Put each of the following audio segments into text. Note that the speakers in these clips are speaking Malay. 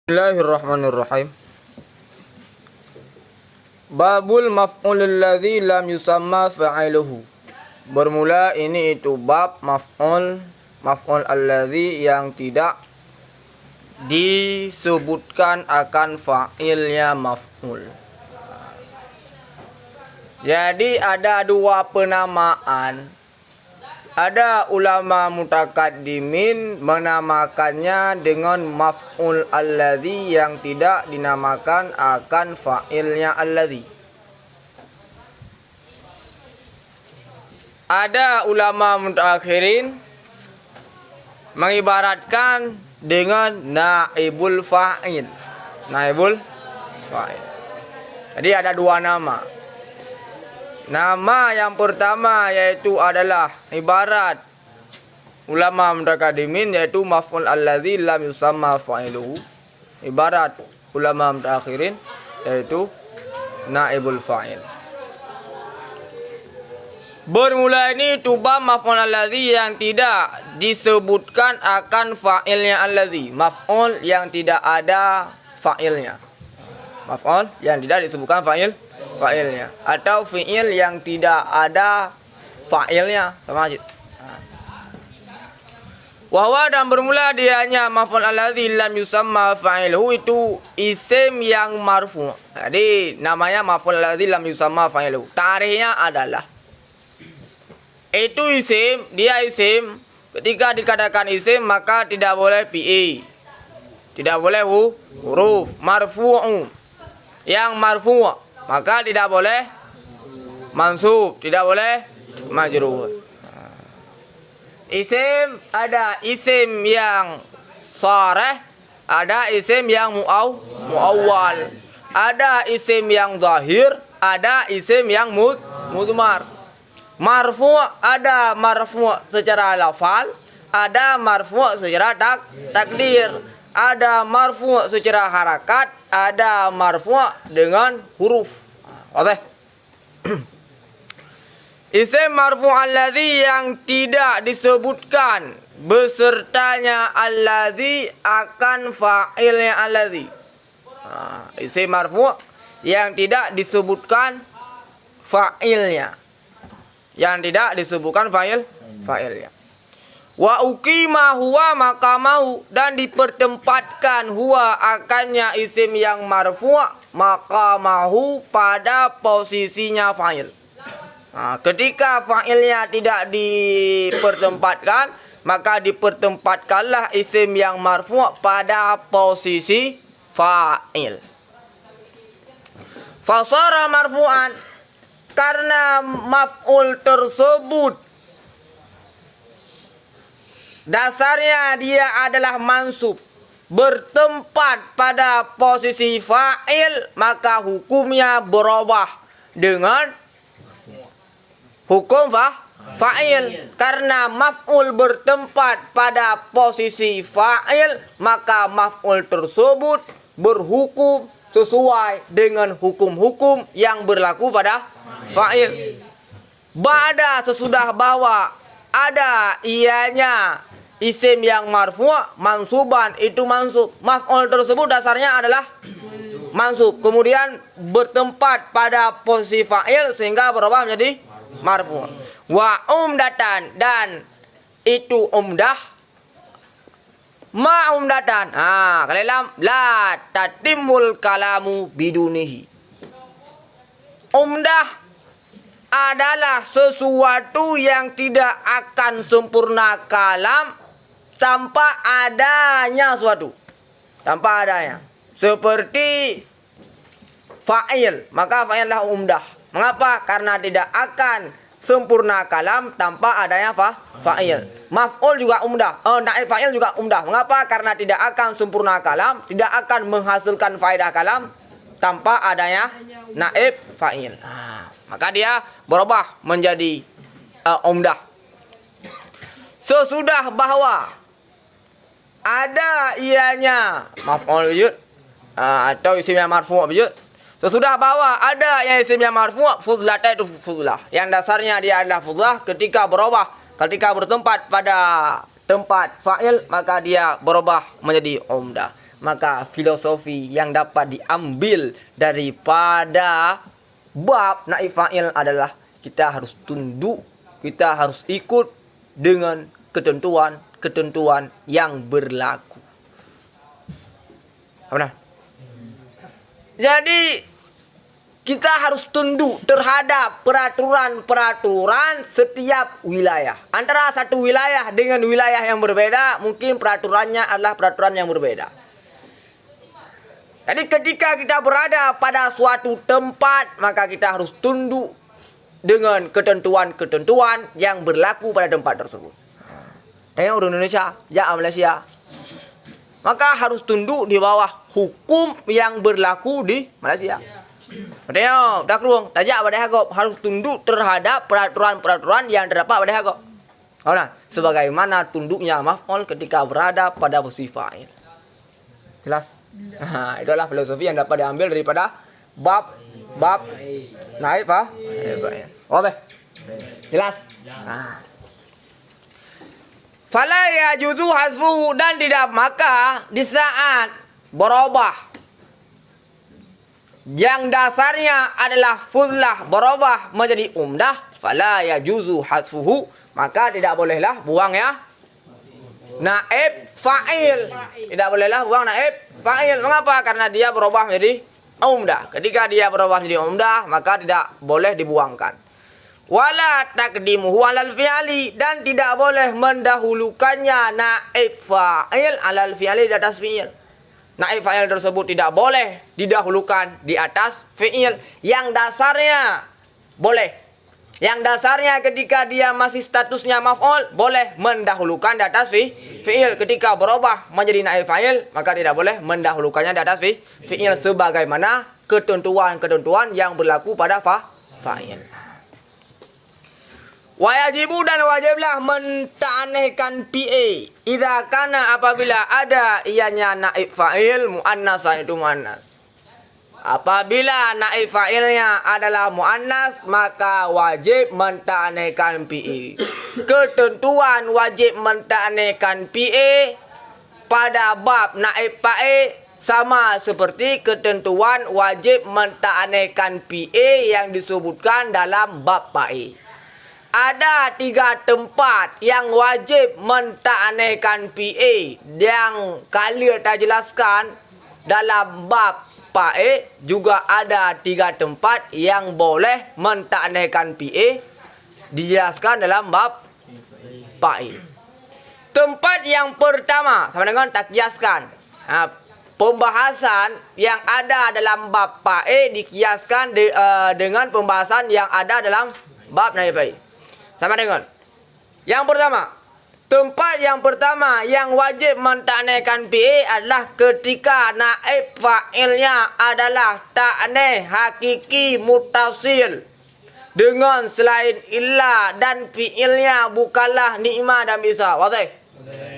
Bismillahirrahmanirrahim. Babul maf'ulul ladzi lam yusamma fa'iluhu. Bermula ini itu bab maf'ul alladzi yang tidak disebutkan akan fa'ilnya maf'ul. Jadi ada dua penamaan. Ada ulama mutakaddimin menamakannya dengan maf'ul alladzi yang tidak dinamakan akan fa'ilnya alladzi. Ada ulama mutakhirin mengibaratkan dengan naibul fa'il. Naibul fa'il. Jadi ada dua nama. Nama yang pertama yaitu adalah ibarat ulama mutakaddimin yaitu maf'ul alladzi lam yusamma fa'iluhu. Ibarat ulama mutakhirin yaitu naibul fa'il. Bermula ini bab maf'ul alladzi yang tidak disebutkan akan fa'ilnya alladzi. Maf'ul yang tidak ada fa'ilnya. Maf'ul yang tidak disebutkan fa'ilnya atau fi'il yang tidak ada fa'ilnya sama aja. Wahwa dan bermula dianya maf'ul alladzi lam yusamma fa'iluhu itu isim yang marfu'. Jadi namanya maf'ul alladzi lam yusamma fa'iluhu. Tarikhnya adalah itu isim, dia isim. Ketika dikatakan isim maka tidak boleh fi'il. Tidak boleh huruf marfu'u. Yang marfu' maka tidak boleh mansub, tidak boleh majrur. Isim ada isim yang sharih, ada isim yang muawwal, ada isim yang zahir, ada isim yang mudmar. Marfu' ada marfu' secara lafal, ada marfu' secara takdir. Ada marfu' secara harakat, ada marfu' dengan huruf. Oke. Isim marfu' alladzi yang tidak disebutkan besertanya alladzi akan fa'ilnya alladzi. Isim marfu' yang tidak disebutkan fa'ilnya. Yang tidak disebutkan fa'ilnya. Wa uqima huwa maqamahu dan dipertempatkan huwa akannya isim yang marfu' maqamahu pada posisinya fa'il. Ketika fa'ilnya tidak dipertempatkan maka dipertempatkanlah isim yang marfu' pada posisi fa'il. Fasara marfu'an karena maf'ul tersebut dasarnya dia adalah mansub bertempat pada posisi fa'il maka hukumnya berubah dengan hukum fa'il. Karena maf'ul bertempat pada posisi fa'il maka maf'ul tersebut berhukum sesuai dengan hukum-hukum yang berlaku pada fa'il. Ba'da sesudah bahwa ada ianya isim yang marfu' mansuban itu mansub. Maf'ul tersebut dasarnya adalah mansub. Kemudian bertempat pada posisi fa'il sehingga berubah menjadi marfu'. Wa umdatan dan itu umdah. Ma umdatan. Kalam la tatimul kalamu bidunihi. Umdah adalah sesuatu yang tidak akan sempurna kalam tanpa adanya suatu. Tanpa adanya. Seperti fa'il. Maka fa'illah umdah. Mengapa? Karena tidak akan sempurna kalam tanpa adanya fa'il. Maf'ul juga umdah. Naib fa'il juga umdah. Mengapa? Karena tidak akan sempurna kalam. Tidak akan menghasilkan faedah kalam tanpa adanya naib fa'il. Maka dia berubah menjadi umdah. Sesudah bahwa ada ianya maf'ul wujud atau isimnya marfu' wujud. Sesudah bahwa ada yang isimnya marfu' fudlah itu fudlah. Yang dasarnya dia adalah fudlah ketika berubah, ketika bertempat pada tempat fa'il maka dia berubah menjadi umdah. Maka filosofi yang dapat diambil daripada bab naib fa'il adalah kita harus tunduk, kita harus ikut dengan ketentuan-ketentuan yang berlaku. Apa? Jadi kita harus tunduk terhadap peraturan-peraturan setiap wilayah. Antara satu wilayah dengan wilayah yang berbeda, mungkin peraturannya adalah peraturan yang berbeda. Jadi ketika kita berada pada suatu tempat, maka kita harus tunduk dengan ketentuan-ketentuan yang berlaku pada tempat tersebut. Tengok orang Indonesia, ya Malaysia. Maka harus tunduk di bawah hukum yang berlaku di Malaysia. Tengok, dah keruang, tajak pada hagop. Harus tunduk terhadap peraturan-peraturan yang terdapat pada hagop. Nah, sebagaimana tunduknya maf'ul ketika berada pada posisi fa'il. Jelas? Itulah filosofi yang dapat diambil daripada bab naib fa'il. Oke. Jelas? Fala yajuzu hazfuhu, dan tidak, maka di saat berubah yang dasarnya adalah fuzlah berubah menjadi umdah, fala yajuzu hazfuhu, maka tidak bolehlah buang ya naib fa'il. Tidak bolehlah buang naib fa'il. Mengapa? Karena dia berubah menjadi umdah. Ketika dia berubah menjadi umdah, maka tidak boleh dibuangkan. Wala taqdimuhu alal fi'ali, dan tidak boleh mendahulukannya naib fa'il alal fi'ali, di atas fi'il. Naib fa'il tersebut tidak boleh didahulukan di atas fi'il. Yang dasarnya boleh. Yang dasarnya ketika dia masih statusnya maf'ul, boleh mendahulukan di atas fi'il. Ketika berubah menjadi naib fa'il, maka tidak boleh mendahulukannya di atas fi'il, sebagaimana ketentuan-ketentuan yang berlaku pada fa'il. Wajibu, dan wajiblah menta'anihkan PA idza kana, apabila ada ianya naib fa'il muannasan, itu muannas. Apabila naib fa'ilnya adalah muannas, maka wajib menta'anihkan PA. Ketentuan wajib menta'anihkan PA pada bab naib fa'il sama seperti ketentuan wajib menta'anihkan PA yang disebutkan dalam bab fa'il. Ada 3 tempat yang wajib menta'anihkan PA yang kali kita jelaskan dalam bab fa'il. Juga ada 3 tempat yang boleh menta'anihkan PA dijelaskan dalam bab fa'il. Tempat yang pertama, sama dengan tak kiaskan. Pembahasan yang ada dalam bab fa'il dikiaskan dengan pembahasan yang ada dalam bab naib fa'il. Sama dengan yang pertama, tempat yang pertama yang wajib menta'anihkan PA adalah ketika naib fa'ilnya adalah ta'nih hakiki mutasil dengan selain illa, dan fi'ilnya bukanlah ni'mah dan bisa. Wazi?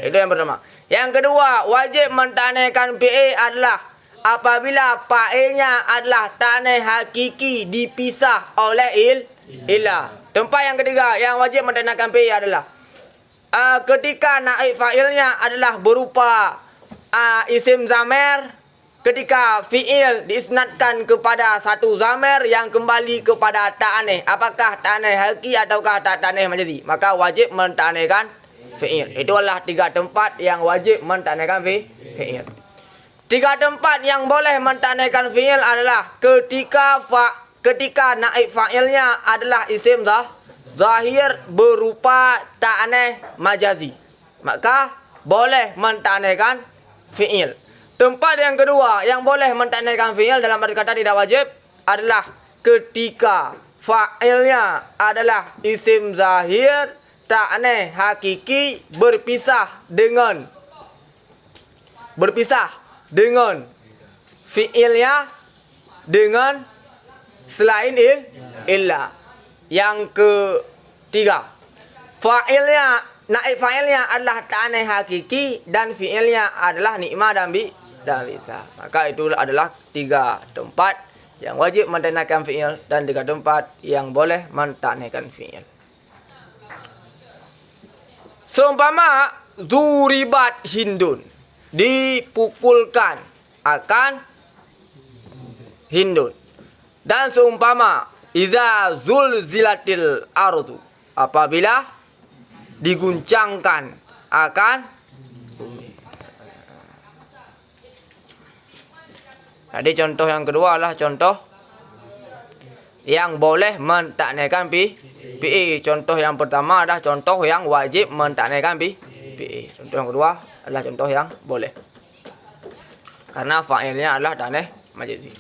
Itu yang pertama. Yang kedua, wajib menta'anihkan PA adalah apabila fa'ilnya adalah ta'nih hakiki dipisah oleh illa. Tempat yang ketiga yang wajib menta'anihkan PA adalah ketika naib fa'ilnya adalah berupa isim zamir, ketika fi'il diisnadkan kepada satu zamir yang kembali kepada ta'nih, apakah ta'nih hakiki ataukah ta'nih majazi, maka wajib menta'anihkan fi'il. Itulah 3 tempat yang wajib menta'anihkan fi'il. 3 tempat yang boleh menta'anihkan fi'il adalah ketika naib fa'ilnya adalah isim zahir berupa ta'nih majazi, maka boleh menta'anihkan fi'il. Tempat yang kedua yang boleh menta'anihkan fi'il dalam arti kata tidak wajib adalah ketika fa'ilnya adalah isim zahir ta'nih hakiki berpisah dengan fi'ilnya dengan selain illa. Yang ketiga, naib fa'ilnya adalah ta'nih hakiki dan fi'ilnya adalah ni'mah dan bisa. Maka itu adalah 3 tempat yang wajib menta'anihkan fi'il dan 3 tempat yang boleh menta'anihkan fi'il. Seumpama zuribat hindun. dipukulkan akan hindun. Dan seumpama iza zulzilatil ardu, apabila diguncangkan akan bumi. Jadi contoh yang kedua adalah contoh yang boleh mentaknaikan PE. Contoh yang pertama adalah contoh yang wajib mentaknaikan PE. Contoh yang kedua adalah contoh yang boleh. Karena fa'ilnya adalah taknih majizi.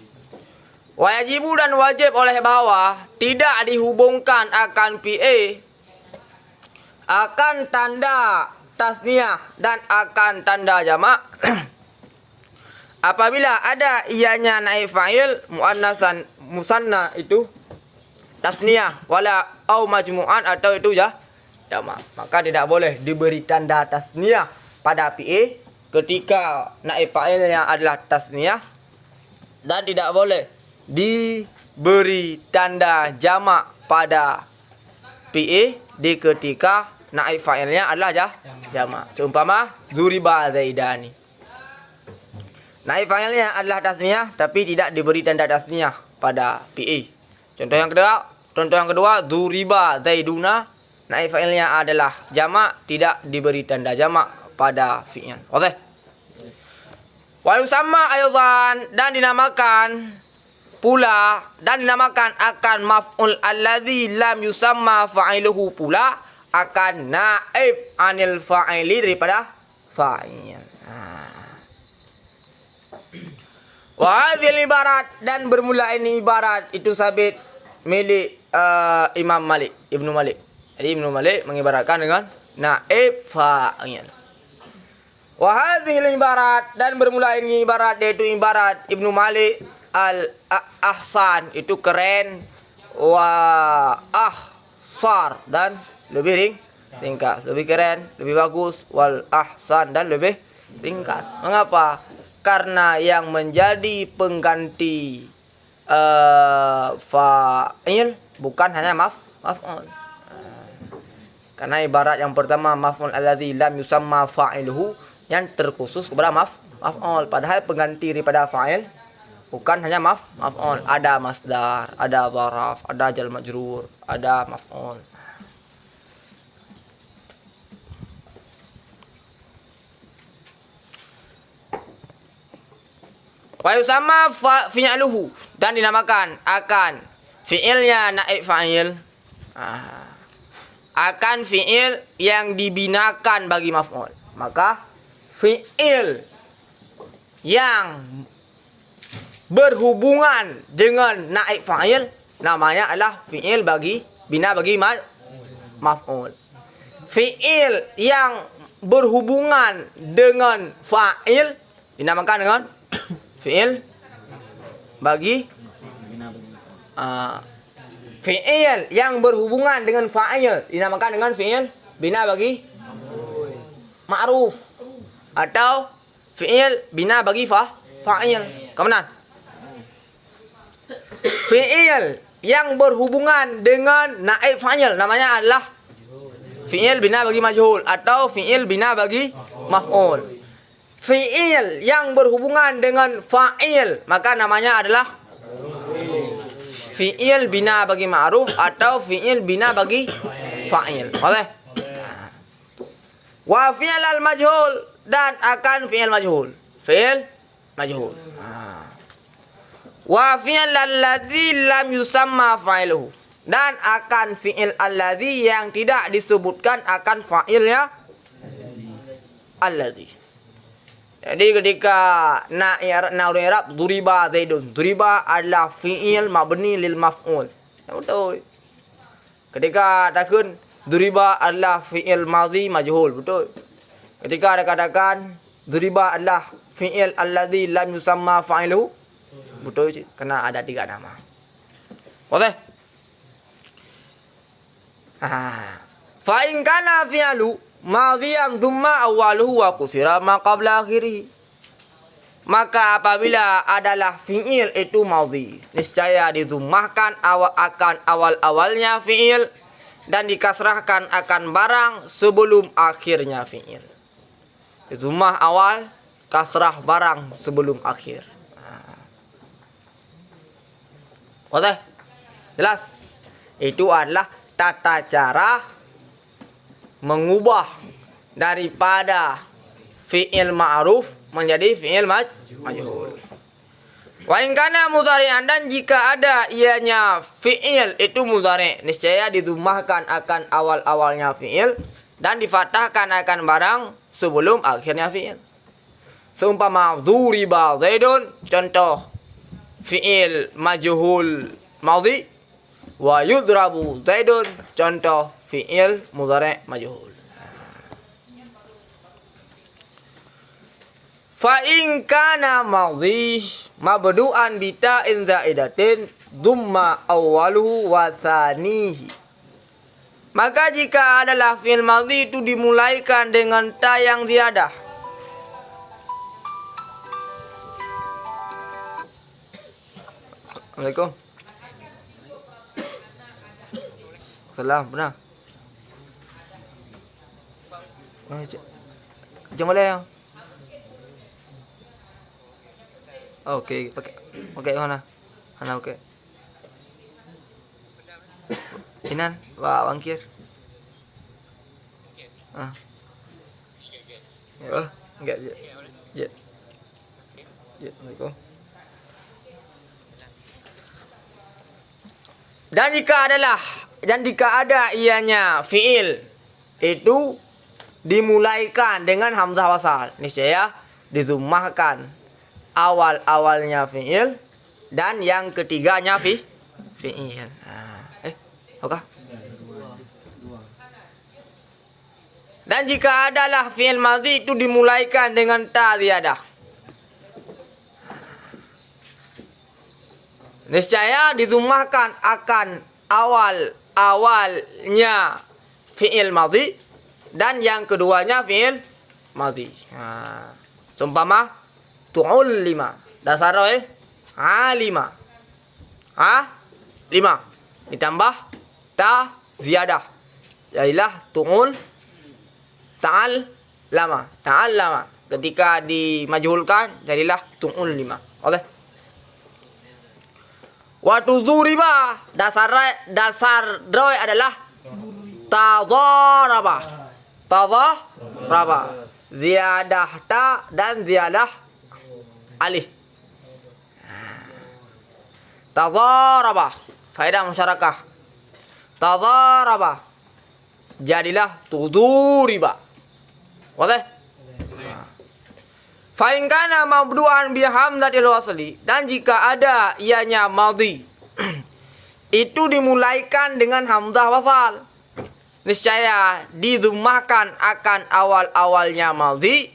Wajibu dan wajib oleh bawah tidak dihubungkan akan PE, akan tanda tasniah dan akan tanda jamak. Apabila ada ianya naib fa'il muannasan musanna itu tasniah wala au majmu'an atau itu jamak, maka tidak boleh diberi tanda tasniah pada PE ketika naib fa'ilnya adalah tasniah, dan tidak boleh diberi tanda jamak pada PE di ketika naib fa'ilnya adalah jamak. Seumpama zuriba zaidani, naib fa'ilnya adalah tasniyah tapi tidak diberi tanda tasniyah pada PE. Contoh yang kedua zuriba zaiduna, naib fa'ilnya adalah jamak, tidak diberi tanda jamak pada fi'il. Oke. Wa yusamma aydan, dan dinamakan pula dan dinamakan akan maf'ul alladzi lam yusamma fa'iluhu pula akan naib anil fa'ili daripada fa'il. Wa hadhil ibarat, dan bermula ini ibarat itu sabit milik Imam Malik, Ibnu Malik. Jadi Ibnu Malik mengibaratkan dengan naib fa'il. Wa hadhil ibarat, dan bermula ini ibarat yaitu ibarat Ibnu Malik al-ahsan itu keren, wa ahsar dan lebih ringkas, lebih keren, lebih bagus, wal ahsan dan lebih ringkas. Mengapa? Karena yang menjadi pengganti fa'il bukan hanya maf'ul. Karena ibarat yang pertama maf'ul alladzi lam yusamma fa'iluhu yang terkhusus kepada maf'ul, padahal pengganti daripada fa'il bukan hanya maf'ul, ada masdar, ada zaraf, ada jar majrur, ada maf'ul. Wa yusamma fi'luhu, dan dinamakan akan fi'ilnya naib fa'il akan fi'il yang dibinakan bagi maf'ul. Maka fi'il yang berhubungan dengan naib fa'il namanya adalah fi'il bagi bina bagi maf'ul. Fi'il yang berhubungan dengan fa'il dinamakan dengan fi'il bagi fi'il yang berhubungan dengan fa'il dinamakan dengan fi'il bina bagi ma'ruf atau fi'il bina bagi fa'il. Kemudian fi'il yang berhubungan dengan naib fa'il namanya adalah fi'il bina bagi majhul atau fi'il bina bagi maf'ul. Fi'il yang berhubungan dengan fa'il maka namanya adalah fi'il bina bagi ma'ruf atau fi'il bina bagi fa'il. Oke. Wa fi'il al majhul, dan akan fi'il majhul. Fi'il majhul. Wa fi'il alladzi lam yusamma fa'iluhu, dan akan fi'il alladzi yang tidak disebutkan akan fa'ilnya alladzi. Jadi ketika na'ul i'rab duriba zaidun, duriba adalah fi'il mabni lil maf'ul. Betul. Ketika takun duriba adalah fi'il madhi majhul, betul. Ketika ada katakan duriba adalah fi'il alladzi lam yusamma fa'iluhu, betul, karena ada 3 nama. Boleh? Fa in kana fi'lu madhiyan dhumma awwaluhu wa kusira ma qabla akhirih, maka apabila adalah fi'il itu madhi, niscaya didhummahkan akan awal-awalnya fi'il dan dikasrahkan akan barang sebelum akhirnya fi'il. Didhummah awal kasrah barang sebelum akhir. Oke, jelas? Itu adalah tata cara mengubah daripada fi'il ma'ruf menjadi fi'il majhul. Wa in kana mudhari'an, dan jika ada ianya fi'il itu mudhari', niscaya didhammahkan akan awal-awalnya fi'il dan difathahkan akan barang sebelum akhirnya fi'il. Seumpama duriba Zaidun, contoh fi'il majhul madhi, wa yudrabu Zaidun, contoh fi'il mudhari' majhul. Fa in kana madhi mabdu'an bi ta'in zaidatin dumma awwaluhu wa tsanihi, maka jika adalah fi'il madhi itu dimulaikan dengan ta yang ziyadah, Assalamualaikum. Salam, benar. Macam mana yang? Oh, okey, okey mana? Mana okey. Inan, wah bangkir. Ah. Oh, enggak je. Je. Je, Assalamualaikum. Dan jika ada ianya fi'il itu dimulaikan dengan hamzah wasal, niscaya didhammahkan awal-awalnya fi'il dan yang ketiganya fi'il. Oke. Dan jika adalah fi'il madhi itu dimulaikan dengan ta ziyadah, niscaya didhammahkan akan awalnya fi'il madhi dan yang keduanya fi'il madhi. Seumpama tu'ullima, dasar alima. Lima ditambah ta ziyadah, jadilah ta'allama. Ketika dimajhulkan jadilah tu'ullima. Oke. Wa tudhuriba, dasar roi adalah tadharaba. Ziyadah ta dan ziyadah alif. Tadharaba, faedah musyarakah. Tadharaba jadilah tudhuriba. Oke? Fa in kana mabdu'an bi hamzatil wasli, dan jika ada ianya madhi itu dimulaikan dengan hamzah wasal, niscaya didhammahkan akan awal-awalnya madhi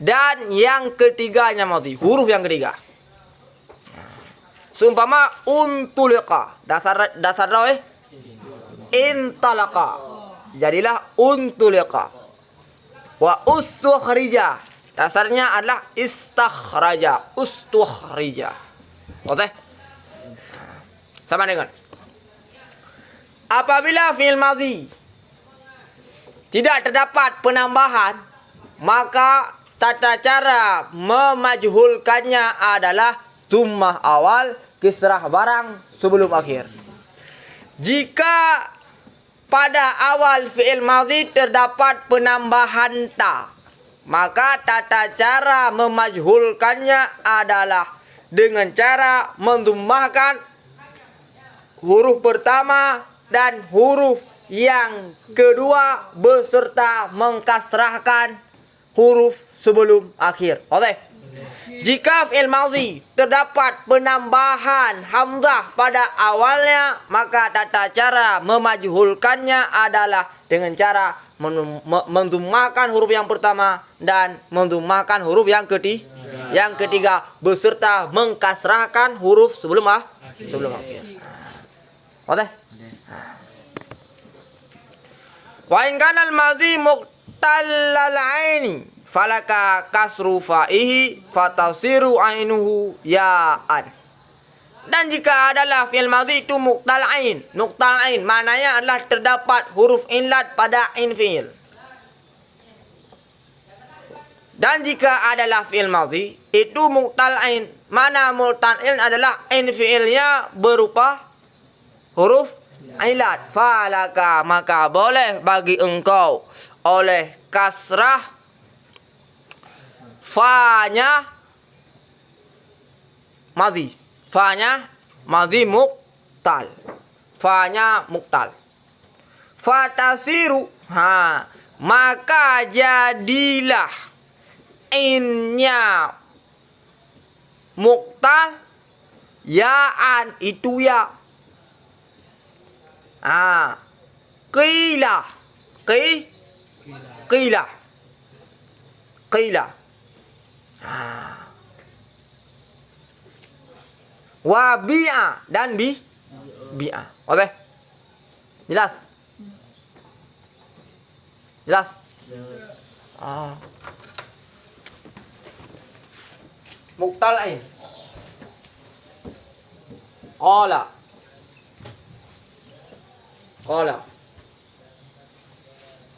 dan yang ketiganya madhi, huruf yang ketiga. Seumpama untuliqa, dasar intalaqa, jadilah untuliqa. Wa ustukhrija, dasarnya adalah istakhraja, ustukhrija. Oke? Sama dengan apabila fi'il madhi tidak terdapat penambahan, maka tata cara memajhulkannya adalah dhammah awal, kisrah barang sebelum akhir. Jika pada awal fi'il madhi terdapat penambahan ta, maka tata cara memajhulkannya adalah dengan cara mendhammahkan huruf pertama dan huruf yang kedua beserta mengkasrahkan huruf sebelum akhir. Oke. Jika fi'il madhi terdapat penambahan hamzah pada awalnya, maka tata cara memajhulkannya adalah dengan cara mendhammahkan huruf yang pertama dan mendhammahkan huruf yang ketiga beserta mengkasrahkan huruf sebelum akhir. Oke? Wa in kana al-madhi muqtallal 'aini falaka kasru fa'ihi fatasiru 'ainuhu ya'an. Dan jika adalah fi'il madhi itu muqtal ain, maknanya adalah terdapat huruf illat pada ain fi'il. Dan jika adalah fi'il madhi, itu muqtal'in. Mana muqtal'in adalah in fi'ilnya berupa huruf ilat. Falaka, maka boleh bagi engkau oleh kasrah fa-nya madhi. Fa-nya madhi muqtal. Fa-nya muqtal. Fatasiru, maka jadilah innya muqtal yaan, itu ya. Qila, qila, qila. Wa bi'a, dan bi'a. Oke. Jelas? Jelas? Muqtal'in. Qala. Qala.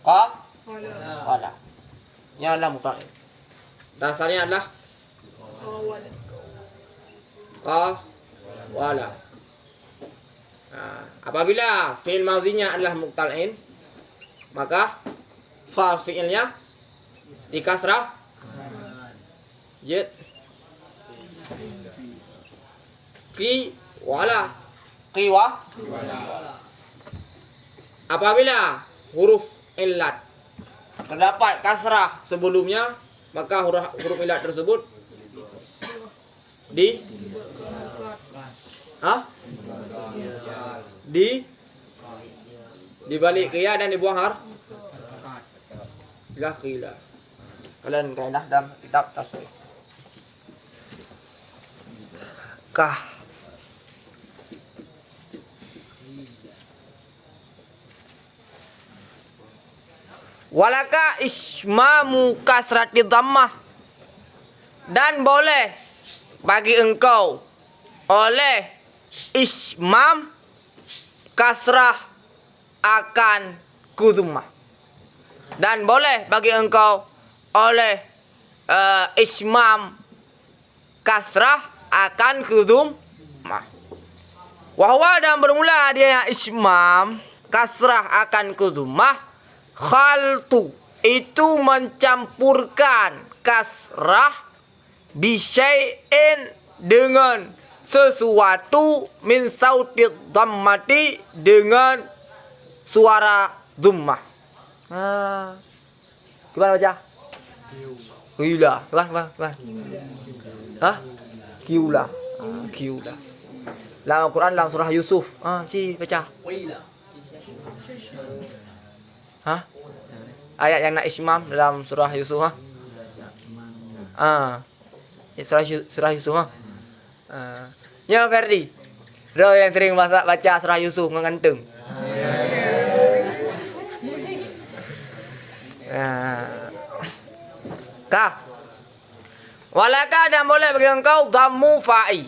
Qala. Ini adalah muqtal'in. Dasarnya adalah qawala. Apabila fi'il madhinya adalah muqtal'in, maka fa fi'ilnya dikasrah jid wala. Apabila huruf illat terdapat kasrah sebelumnya, maka huruf illat tersebut dibalik qiyah dan dibuang lah qila. Kalian kaidah dalam kitab tasrif. Walaka ismamu kasrati dhammah, dan boleh bagi engkau oleh ismam kasrah akan kudhummah, dan boleh bagi engkau oleh ismam kasrah akan kudhummah. Wahwa, dan bermula dia ismam kasrah akan kudhummah. Khaltu, itu mencampurkan kasrah bisyai'in, dengan sesuatu, min sauti dhammati, dengan suara dhammah. Gimana baca? Qila. Qila. Qila. Dalam Al-Quran dalam surah Yusuf. Baca. Ayat yang nak ismam dalam surah Yusuf. Surah Yusuf. Ya Ferdi. Bro yang sering baca surah Yusuf ngantung. Walaka, dan boleh bagi engkau dhammu fa'i,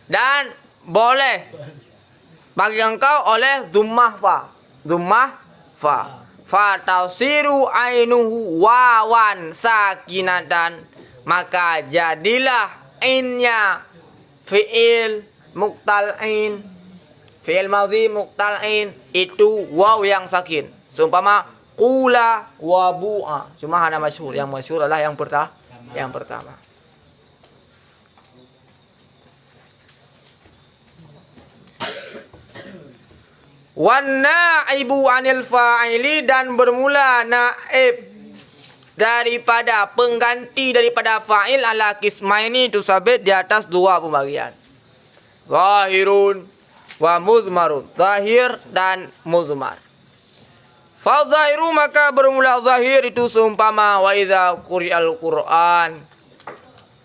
dan boleh bagi engkau oleh dhammah fa. Fa tausiru ainuhu wawan sakinatan, maka jadilah innya fi'il muqtal'in, fi'il madhi muqtal'in, itu waw yang sakin. Seumpama qula wa bu'a. Cuma hanya masyhur, yang masyhur adalah yang pertama. Wan naibu anil fa'ili, dan bermula naib daripada pengganti daripada fa'il ala qismaini, itu sabit di atas dua pembagian. Zahirun wa muzmarun, zahir dan muzmar. Fa zahiru, maka bermula zahir itu seumpama wa idza quri'al Qur'an,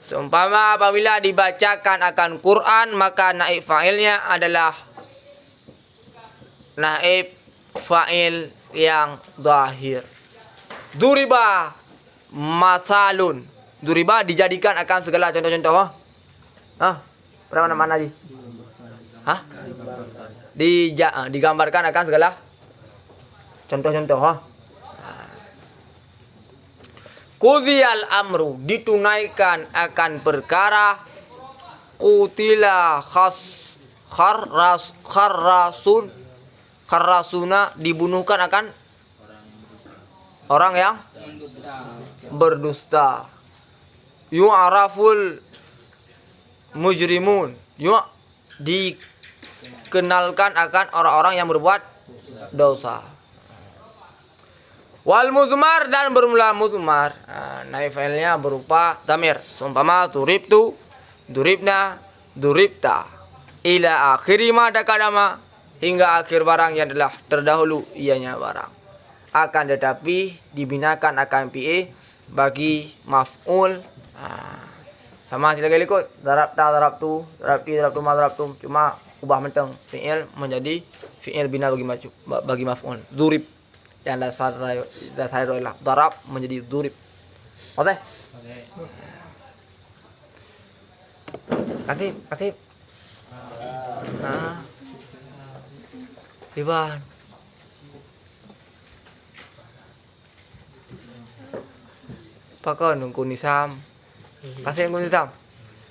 seumpama apabila dibacakan akan Quran, maka naib fa'ilnya adalah naib fa'il yang zahir. Duriba masalun, duriba dijadikan akan segala contoh-contoh. Berapa mana lagi? Digambarkan akan segala contoh-contoh. Qudhiyal amru, ditunaikan akan perkara. Qutila kharrasuna, dibunuhkan akan orang yang berdusta. Yu'araful mujrimun, dikenalkan akan orang-orang yang berbuat dosa. Wal muzmar, dan bermula muzmar, naib fa'ilnya berupa damir. Seumpama turibtu, duribna, duribta, ila akhiri ma dakadama, hingga akhir barang yang telah terdahulu ianya barang. Akan tetapi dibinakan akan PA bagi maf'ul. Sama silakan ikut darabta, darabtu, darabti, darabtu, ma darabtum, cuma ubah menteng fi'il menjadi fi'il bina bagi maf'ul. Durib yang dasar adalah darab menjadi durib. Oke? Katib. Nah. Iban. Pakon nunggu nisam. Kasih nunggu nisam.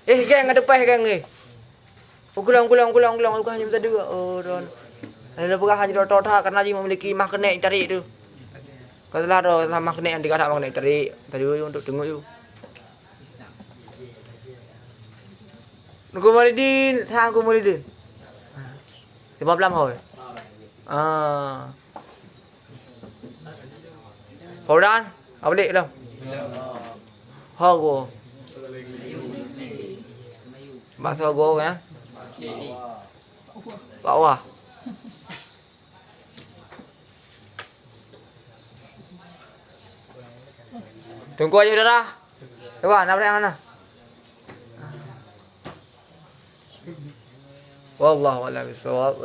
Geng ada apa geng ni? Ulang. Aku hanya minta dua. Oh, don. Ada berkah hanya total karena dia memiliki magnet tarik tu. Katalah ada magnet yang dikatakan magnet tarik. Tadi untuk tengok you. Nunggu Malidin, sang aku Malidin. 15 hồi. Paudan, apa dik dah? Hago. Bahasa go ya. Bawah. Tunggu aja saudara. Coba nak yang mana? Wallahu a'lam bishawab.